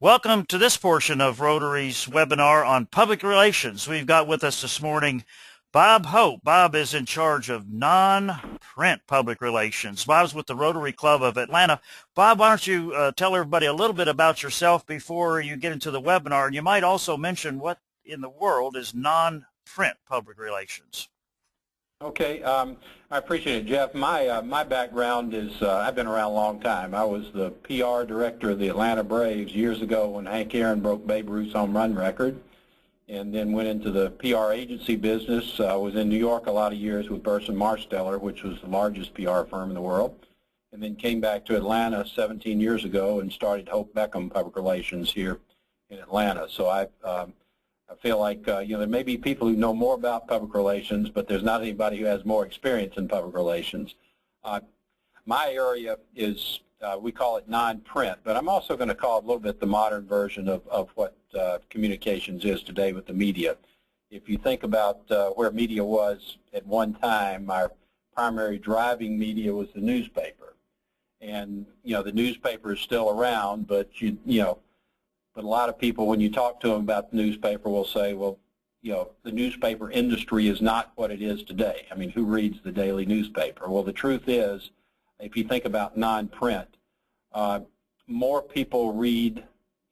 Welcome to this portion of Rotary's webinar on public relations. We've got with us this morning Bob Hope. Bob is in charge of non-print public relations. Bob's with the Rotary Club of Atlanta. Bob, why don't you tell everybody a little bit about yourself before you get into the webinar, and you might also mention what in the world is non-print public relations. Okay, I appreciate it, Jeff. My background is I've been around a long time. I was the PR director of the Atlanta Braves years ago when Hank Aaron broke Babe Ruth's home run record, and then went into the PR agency business. I was in New York a lot of years with Burson Marsteller, which was the largest PR firm in the world, and then came back to Atlanta 17 years ago and started Hope Beckham Public Relations here in Atlanta. So I feel like there may be people who know more about public relations, but there's not anybody who has more experience in public relations. My area is, we call it non-print, but I'm also going to call it a little bit the modern version of what communications is today with the media. If you think about where media was at one time, our primary driving media was the newspaper. And, the newspaper is still around, but, but a lot of people, when you talk to them about the newspaper, will say, well, the newspaper industry is not what it is today. I mean, who reads the daily newspaper? Well, the truth is, if you think about non-print, more people read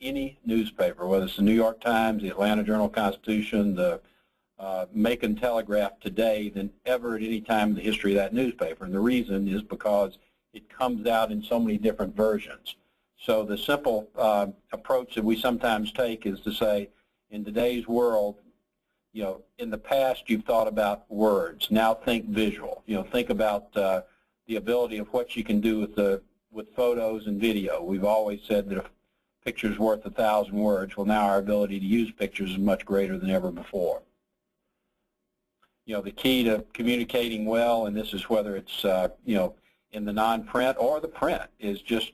any newspaper, whether it's the New York Times, the Atlanta Journal-Constitution, the Macon Telegraph today than ever at any time in the history of that newspaper. And the reason is because it comes out in so many different versions. So the simple approach that we sometimes take is to say, in today's world, in the past you've thought about words. Now think visual. Think about the ability of what you can do with photos and video. We've always said that a picture's worth 1,000 words. Well, now our ability to use pictures is much greater than ever before. The key to communicating well, and this is whether it's in the non-print or the print, is just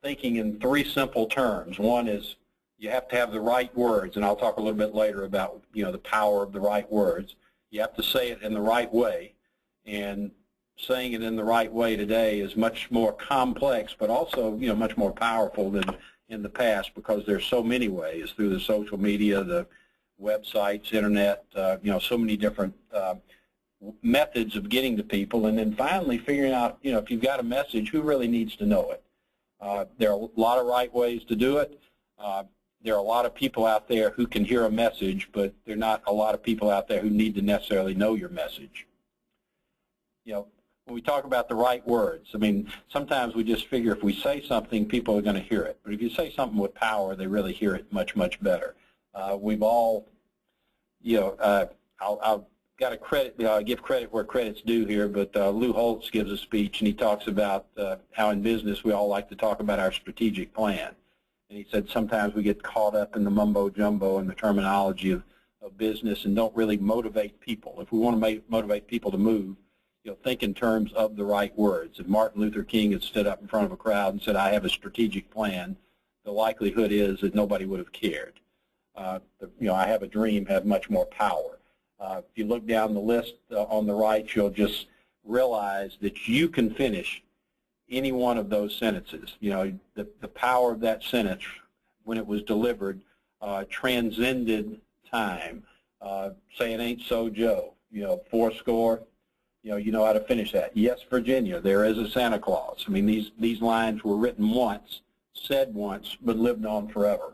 thinking in three simple terms. One is you have to have the right words, and I'll talk a little bit later about the power of the right words. You have to say it in the right way, and saying it in the right way today is much more complex, but also much more powerful than in the past, because there's so many ways through the social media, the websites, internet, so many different methods of getting to people, and then finally figuring out, if you've got a message, who really needs to know it. There are a lot of right ways to do it. There are a lot of people out there who can hear a message, but there are not a lot of people out there who need to necessarily know your message. When we talk about the right words, I mean, sometimes we just figure if we say something, people are going to hear it. But if you say something with power, they really hear it much, much better. We've all, I'll got to give credit where credit's due here, but Lou Holtz gives a speech, and he talks about how in business we all like to talk about our strategic plan. And he said sometimes we get caught up in the mumbo-jumbo and the terminology of business and don't really motivate people. If we want to motivate people to move, think in terms of the right words. If Martin Luther King had stood up in front of a crowd and said, I have a strategic plan, the likelihood is that nobody would have cared. I have a dream have much more power. If you look down the list on the right, you'll just realize that you can finish any one of those sentences. The power of that sentence, when it was delivered, transcended time. Say it ain't so, Joe. Fourscore. You know how to finish that. Yes, Virginia, there is a Santa Claus. I mean, these lines were written once, said once, but lived on forever.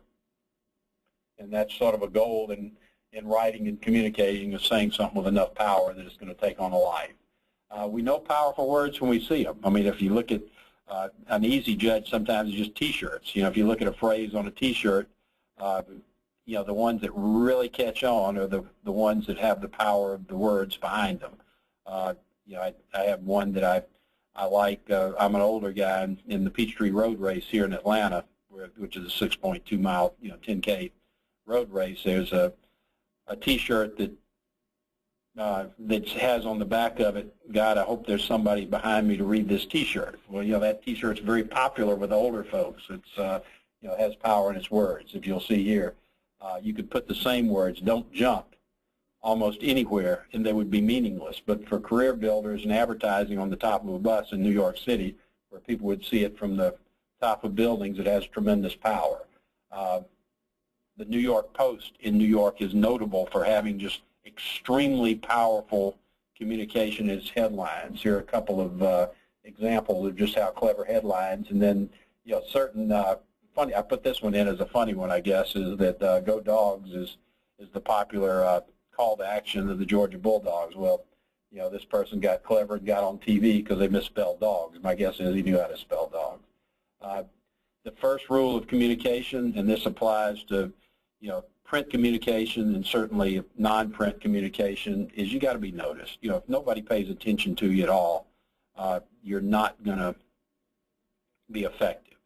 And that's sort of a goal in writing and communicating, is saying something with enough power that it's going to take on a life. We know powerful words when we see them. I mean, if you look at an easy judge, sometimes it's just T-shirts. If you look at a phrase on a T-shirt, the ones that really catch on are the ones that have the power of the words behind them. I have one that I like. I'm an older guy in the Peachtree Road Race here in Atlanta, which is a 6.2 mile, 10K road race. There's a T-shirt that has on the back of it, God, I hope there's somebody behind me to read this T-shirt. Well, that T-shirt's very popular with older folks. It's has power in its words. If you'll see here, you could put the same words, don't jump, almost anywhere, and they would be meaningless. But for career builders and advertising on the top of a bus in New York City, where people would see it from the top of buildings, it has tremendous power. The New York Post in New York is notable for having just extremely powerful communication in its headlines. Here are a couple of examples of just how clever headlines. And then, certain funny. I put this one in as a funny one, I guess, is that "Go Dogs" is the popular call to action of the Georgia Bulldogs. Well, this person got clever and got on TV because they misspelled dogs. My guess is he knew how to spell dogs. The first rule of communication, and this applies to print communication and certainly non-print communication, is you got to be noticed. If nobody pays attention to you at all, you're not going to be effective.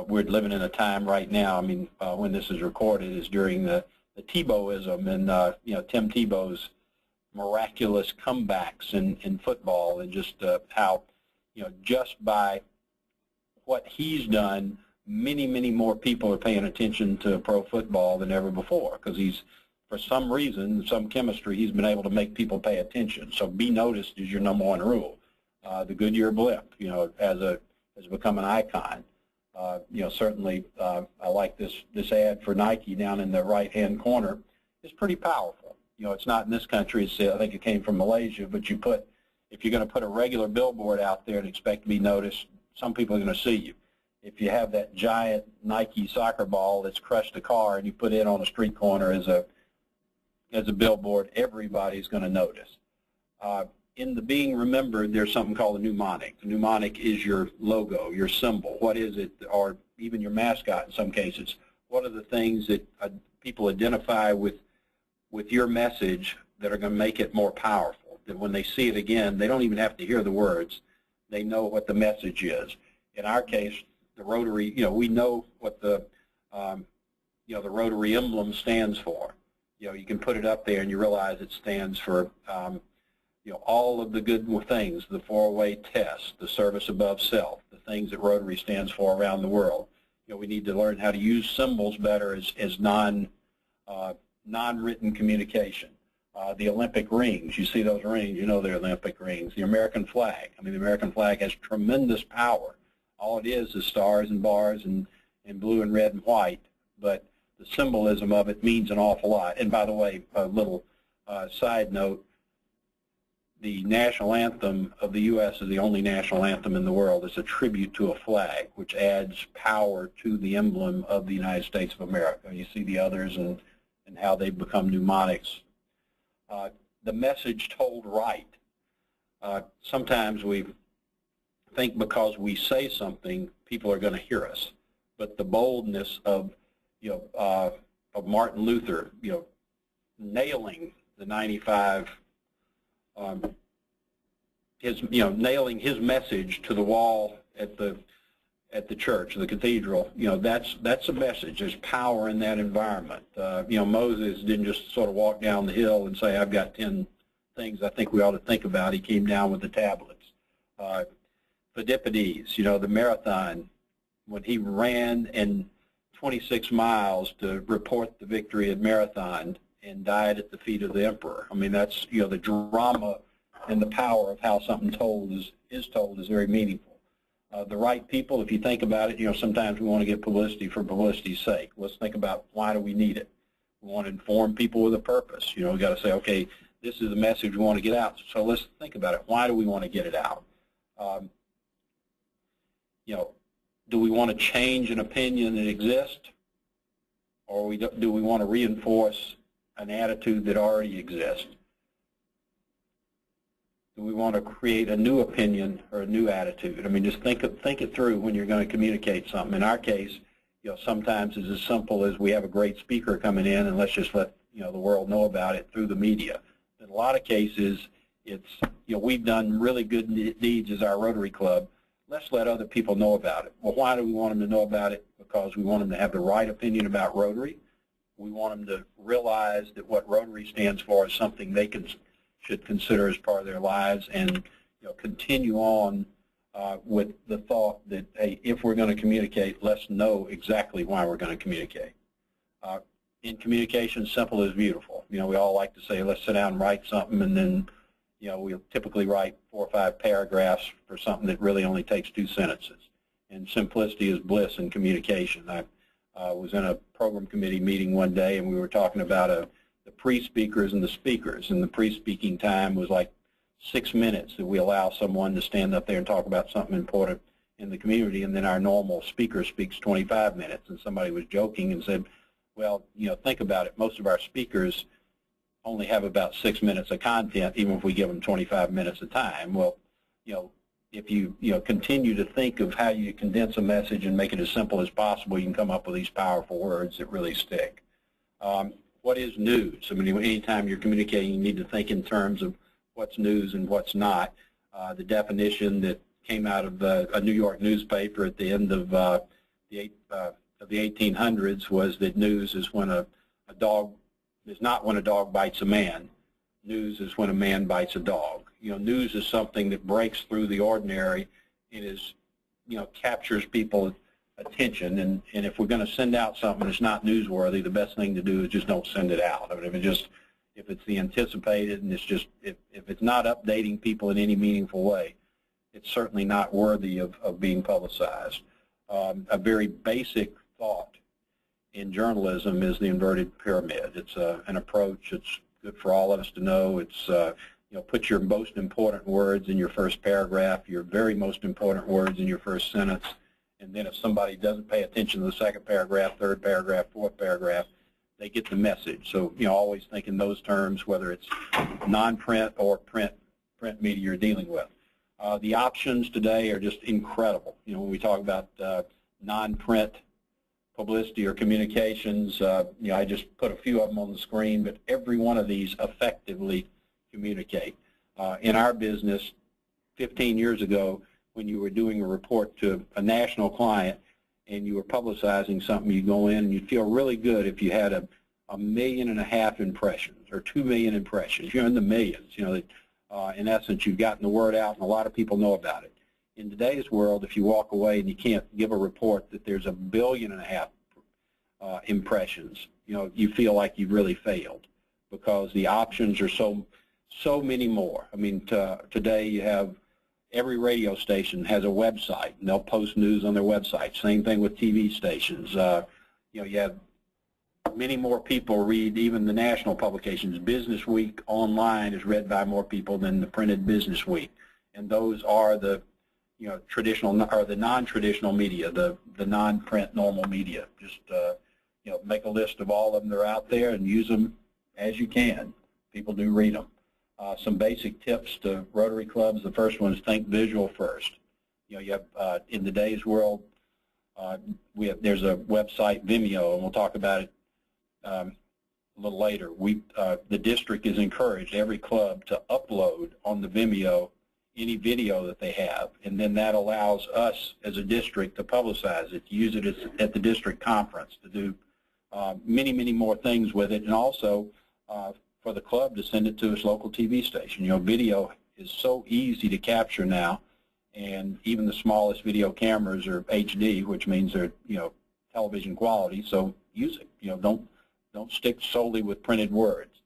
We're living in a time right now, when this is recorded, is during the Tebowism and Tim Tebow's miraculous comebacks in football, and just how just by what he's done, many, many more people are paying attention to pro football than ever before, because he's, for some reason, some chemistry, he's been able to make people pay attention. So be noticed is your number one rule. The Goodyear blimp, has become an icon. Certainly, I like this ad for Nike down in the right-hand corner. It's pretty powerful. It's not in this country. I think it came from Malaysia. But if you're going to put a regular billboard out there and expect to be noticed, some people are going to see you. If you have that giant Nike soccer ball that's crushed a car and you put it on a street corner as a billboard, everybody's going to notice. In the being remembered, there's something called a mnemonic. The mnemonic is your logo, your symbol. What is it, or even your mascot in some cases? What are the things that people identify with your message that are going to make it more powerful? That when they see it again, they don't even have to hear the words. They know what the message is. In our case, the Rotary, we know what the Rotary emblem stands for. You can put it up there and you realize it stands for all of the good things, the 4-way test, the service above self, the things that Rotary stands for around the world. We need to learn how to use symbols better as non-written communication. The Olympic rings, you see those rings, they're Olympic rings. The American flag, the American flag has tremendous power. All it is stars and bars and blue and red and white, but the symbolism of it means an awful lot. And by the way, a little side note, the national anthem of the U.S. is the only national anthem in the world. It's a tribute to a flag, which adds power to the emblem of the United States of America. You see the others and how they've become mnemonics. The message told right. Sometimes we think because we say something, people are going to hear us. But the boldness of Martin Luther, nailing the 95, nailing his message to the wall at the church, the cathedral, that's a message. There's power in that environment. Moses didn't just sort of walk down the hill and say, I've got 10 things I think we ought to think about. He came down with the tablets. Phidippides, the marathon, when he ran in 26 miles to report the victory at marathon and died at the feet of the emperor. That's, the drama and the power of how something is told is very meaningful. The right people, if you think about it, sometimes we want to get publicity for publicity's sake. Let's think about why do we need it. We want to inform people with a purpose. We've got to say, okay, this is the message we want to get out. So let's think about it. Why do we want to get it out? Do we want to change an opinion that exists, or do we want to reinforce an attitude that already exists? Do we want to create a new opinion or a new attitude? Just think it through when you're going to communicate something. In our case, sometimes it's as simple as we have a great speaker coming in, and let's just let the world know about it through the media. In a lot of cases, it's we've done really good deeds as our Rotary Club. Let's let other people know about it. Well, why do we want them to know about it? Because we want them to have the right opinion about Rotary. We want them to realize that what Rotary stands for is something they should consider as part of their lives, and continue on with the thought that, hey, if we're going to communicate, let's know exactly why we're going to communicate. In communication, simple is beautiful. We all like to say, let's sit down and write something, and then we'll typically write 4 or 5 paragraphs for something that really only takes 2 sentences. and simplicity is bliss in communication. I was in a program committee meeting one day, and we were talking about the pre-speakers and the speakers, and the pre-speaking time was like 6 minutes that we allow someone to stand up there and talk about something important in the community, and then our normal speaker speaks 25 minutes. And somebody was joking and said, well, think about it. Most of our speakers only have about 6 minutes of content, even if we give them 25 minutes of time. Well, if you continue to think of how you condense a message and make it as simple as possible, you can come up with these powerful words that really stick. What is news? I mean, anytime you're communicating, you need to think in terms of what's news and what's not. The definition that came out of a New York newspaper at the end of the 1800s was that news is when a dog is not when a dog bites a man. News is when a man bites a dog. News is something that breaks through the ordinary and is, captures people's attention. And if we're going to send out something that's not newsworthy, the best thing to do is just don't send it out. I mean, if it's the anticipated and if it's not updating people in any meaningful way, it's certainly not worthy of being publicized. A very basic thought in journalism is the inverted pyramid. It's an approach that's good for all of us to know. It's put your most important words in your first paragraph, your very most important words in your first sentence, and then if somebody doesn't pay attention to the second paragraph, third paragraph, fourth paragraph, they get the message. So always think in those terms, whether it's non-print or print media you're dealing with. The options today are just incredible. When we talk about non-print publicity or communications, I just put a few of them on the screen, but every one of these effectively communicate. In our business, 15 years ago, when you were doing a report to a national client and you were publicizing something, you go in and you'd feel really good if you had a 1.5 million impressions or 2 million impressions. You're in the millions. In essence, you've gotten the word out and a lot of people know about it. In today's world, if you walk away and you can't give a report that there's 1.5 billion impressions, you feel like you've really failed because the options are so many more. I mean, today you have every radio station has a website, and they'll post news on their website. Same thing with TV stations. You have many more people read even the national publications. Business Week online is read by more people than the printed Business Week, and those are the traditional or the non-traditional media, the non-print normal media. Just make a list of all of them that are out there and use them as you can. People do read them. Some basic tips to Rotary clubs. The first one is think visual first. You have in today's world, there's a website, Vimeo, and we'll talk about it a little later. The district is encouraged, every club, to upload on the Vimeo any video that they have, and then that allows us as a district to publicize it, to use it at the district conference, to do many, many more things with it, and also for the club to send it to its local TV station. Video is so easy to capture now, and even the smallest video cameras are HD, which means they're television quality. So use it. Don't stick solely with printed words.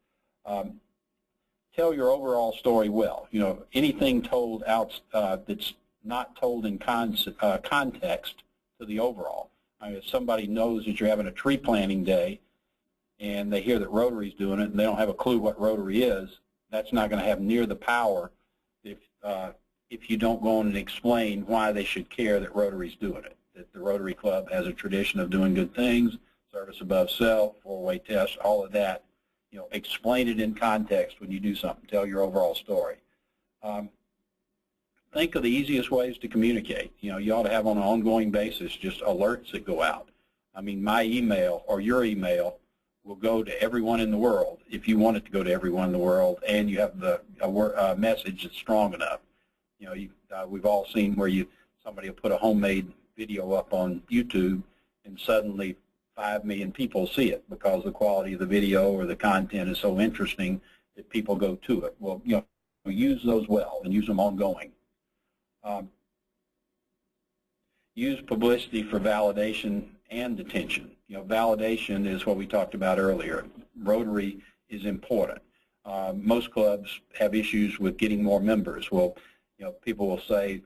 Tell your overall story well. Anything told out that's not told in context to the overall. I mean, if somebody knows that you're having a tree planting day, and they hear that Rotary's doing it, and they don't have a clue what Rotary is, that's not going to have near the power if you don't go on and explain why they should care that Rotary's doing it, that the Rotary Club has a tradition of doing good things, service above self, four-way test, all of that. Explain it in context when you do something. Tell your overall story. Think of the easiest ways to communicate. You ought to have on an ongoing basis just alerts that go out. I mean, my email or your email will go to everyone in the world if you want it to go to everyone in the world, and you have a message that's strong enough. We've all seen where somebody will put a homemade video up on YouTube, and suddenly 5 million people see it because the quality of the video or the content is so interesting that people go to it. Well, use those well and use them ongoing. Use publicity for validation and attention. Validation is what we talked about earlier. Rotary is important. Most clubs have issues with getting more members. Well, people will say,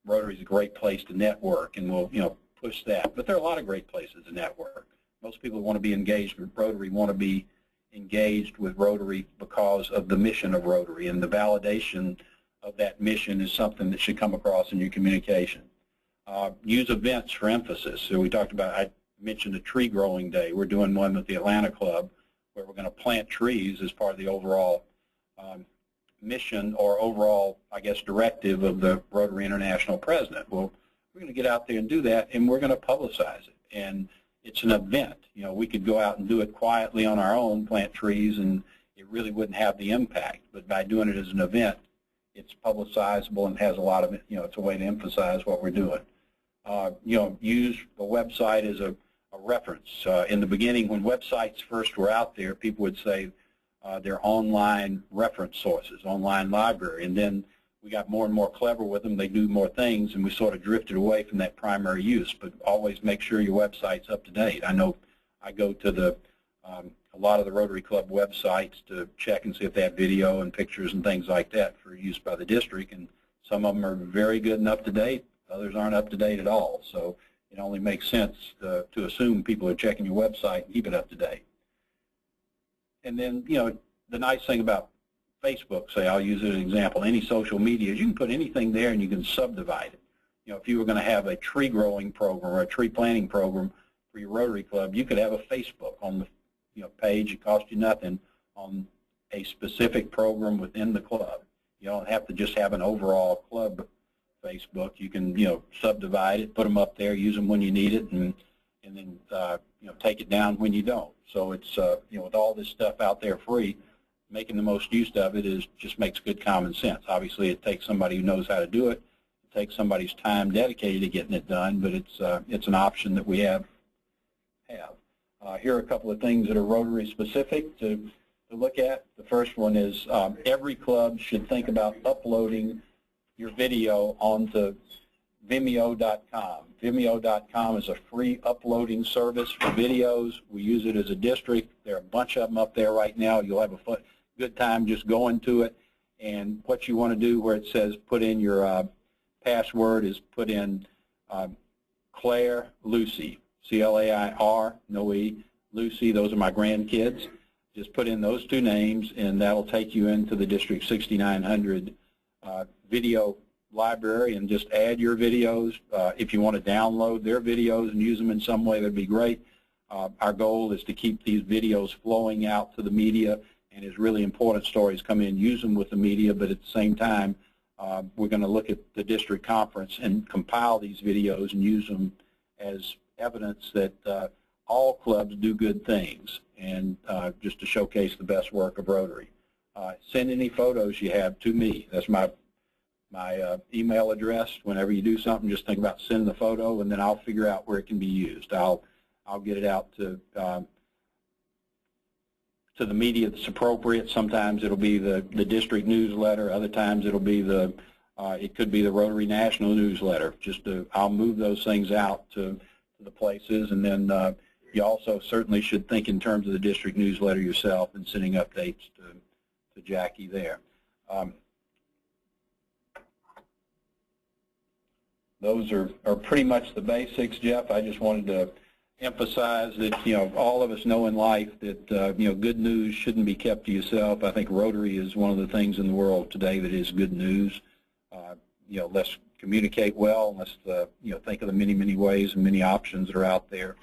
Rotary is a great place to network, and we'll, push that. But there are a lot of great places to network. Most people who want to be engaged with Rotary want to be engaged with Rotary because of the mission of Rotary, and the validation of that mission is something that should come across in your communication. Use events for emphasis. So we talked about, I mentioned a tree growing day. We're doing one with the Atlanta Club where we're going to plant trees as part of the overall mission, or overall, I guess, directive of the Rotary International president. Well, we're going to get out there and do that, and we're going to publicize it. And it's an event. We could go out and do it quietly on our own, plant trees, and it really wouldn't have the impact. But by doing it as an event, it's publicizable and has a lot of, it's a way to emphasize what we're doing. Use the website as a reference. In the beginning, when websites first were out there, people would say they're online reference sources, online library, and then we got more and more clever with them. They do more things, and we sort of drifted away from that primary use. But always make sure your website's up to date. I know I go to a lot of the Rotary Club websites to check and see if they have video and pictures and things like that for use by the district, and some of them are very good and up to date. Others aren't up to date at all. So it only makes sense to assume people are checking your website and keep it up to date. And then, the nice thing about Facebook, say, I'll use it as an example, any social media, you can put anything there and you can subdivide it. If you were going to have a tree growing program or a tree planting program for your Rotary Club, you could have a Facebook on the page. It costs you nothing on a specific program within the club. You don't have to just have an overall club Facebook. You can, subdivide it, put them up there, use them when you need it, and then, take it down when you don't. So it's, with all this stuff out there free, making the most use of it just makes good common sense. Obviously, it takes somebody who knows how to do it. It takes somebody's time dedicated to getting it done, but it's an option that we have. Here are a couple of things that are Rotary specific to look at. The first one is every club should think about uploading your video onto Vimeo.com. Vimeo.com is a free uploading service for videos. We use it as a district. There are a bunch of them up there right now. You'll have a good time just going to it. And what you want to do, where it says put in your password, is put in Claire Lucy, C-L-A-I-R, no E, Lucy. Those are my grandkids. Just put in those two names, and that'll take you into the District 6900 video library, and just add your videos. If you want to download their videos and use them in some way, that'd be great. Our goal is to keep these videos flowing out to the media, and as really important stories come in, use them with the media, but at the same time, we're going to look at the district conference and compile these videos and use them as evidence that all clubs do good things, and just to showcase the best work of Rotary. Send any photos you have to me. That's my email address. Whenever you do something, just think about sending the photo, and then I'll figure out where it can be used. I'll get it out to the media that's appropriate. Sometimes it'll be the district newsletter. Other times it'll be it could be the Rotary National newsletter. I'll move those things out to the places, and then you also certainly should think in terms of the district newsletter yourself and sending updates to Jackie there. Those are pretty much the basics, Jeff. I just wanted to emphasize that, all of us know in life that, good news shouldn't be kept to yourself. I think Rotary is one of the things in the world today that is good news. Let's communicate well. Let's, think of the many, many ways and many options that are out there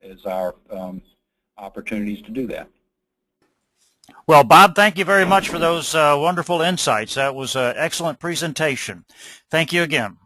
as our opportunities to do that. Well, Bob, thank you very much for those wonderful insights. That was an excellent presentation. Thank you again.